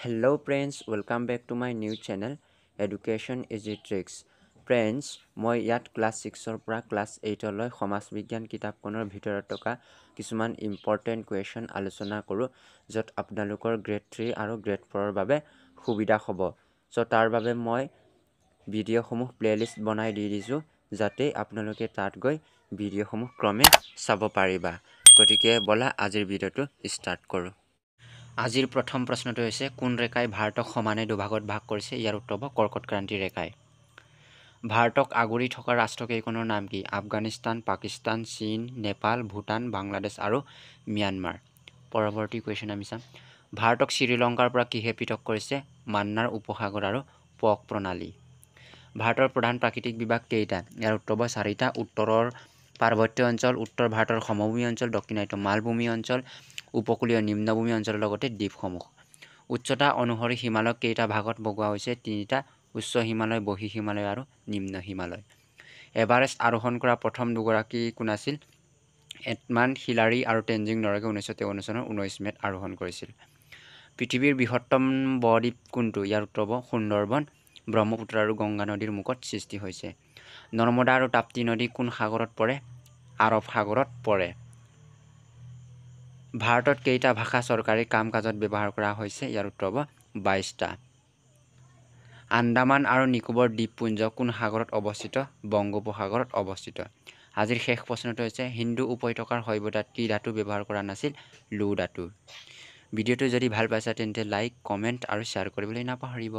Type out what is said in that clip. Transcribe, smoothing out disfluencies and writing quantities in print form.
Hello friends, welcome back to my new channel Education Easy Tricks. Friends, মই ইয়াত class 6 পৰা class 8 লৈ সমাজ বিজ্ঞান কিতাপখনৰ ভিতৰত থকা কিছুমান ইম্পৰ্টেণ্ট কুৱেশ্যন আলোচনা কৰোঁ য'ত আপোনালোকৰ গ্ৰেড 3 আৰু গ্ৰেড 4ৰ বাবে সুবিধা হ'ব। চ' তাৰ বাবে মই ভিডিঅ'সমূহ প্লেলিষ্ট বনাই দি দিছোঁ যাতে আপোনালোকে তাত গৈ ভিডিঅ'সমূহ ক্ৰমে চাব পাৰিবা। গতিকে বলা আজিৰ ভিডিঅ'টো ষ্টাৰ্ট কৰোঁ। আজিৰ প্ৰথম প্ৰশ্নটো হৈছে কোন ৰেখাই ভাৰতক সমানে দুভাগত ভাগ কৰিছে? ইয়াৰ উত্তৰ হ'ব কৰ্কট ক্ৰান্তি ৰেখাই। ভাৰতক আগুৰি থকা ৰাষ্ট্ৰকেইখনৰ নাম কি? আফগানিস্তান, পাকিস্তান, চীন, নেপাল, ভূটান, বাংলাদেশ আৰু ম্যানমাৰ। পৰৱৰ্তী কুৱেশ্যন আমি চাম। ভাৰতক শ্ৰীলংকাৰ পৰা কিহে পৃথক কৰিছে? মান্নাৰ উপসাগৰ আৰু পক প্ৰণালী। ভাৰতৰ প্ৰধান প্ৰাকৃতিক বিভাগ কেইটা? ইয়াৰ উত্তৰ হ'ব 4টা। উত্তৰৰ পাৰ্বত্য অঞ্চল, উত্তৰ ভাৰতৰ সমভূমি অঞ্চল, দক্ষিণায়িত মালভূমি অঞ্চল, উপকূলীয় নিম্নভূমি অঞ্চলৰ লগতে দ্বীপসমূহ। উচ্চতা অনুসৰি হিমালয়ক কেইটা ভাগত ভগোৱা হৈছে? 3টা। উচ্চ হিমালয়, বহি হিমালয় আৰু নিম্ন হিমালয়। এভাৰেষ্ট আৰোহণ কৰা প্ৰথম দুগৰাকী কোন আছিল? এডমাণ্ড হিলাৰী আৰু টেনজিং নৰগে 1953 চনৰ 19 মে'ত আৰোহণ কৰিছিল। পৃথিৱীৰ বৃহত্তম বদ্বীপ কোনটো? ইয়াৰ উত্তৰ হ'ব সুন্দৰবন। ব্ৰহ্মপুত্ৰ আৰু গংগা নদীৰ মুখত সৃষ্টি হৈছে। নৰ্মদা আৰু তাপ্তি নদী কোন সাগৰত পৰে? আৰৱ সাগৰত পৰে। ভাৰতত কেইটা ভাষা চৰকাৰী কাম কাজত ব্যৱহাৰ কৰা হৈছে? ইয়াৰ উত্তৰ হ'ব 22টা। আন্দামান আৰু নিকোবৰ দ্বীপপুঞ্জ কোন সাগৰত অৱস্থিত? বংগোপসাগৰত অৱস্থিত। আজিৰ শেষ প্ৰশ্নটো হৈছে সিন্ধু উপত্যকাৰ সভ্যতাত কি ধাতু ব্যৱহাৰ কৰা নাছিল? লো ধাতু। ভিডিঅ'টো যদি ভাল পাইছা তেন্তে লাইক, কমেণ্ট আৰু শ্বেয়াৰ কৰিবলৈ নাপাহৰিব।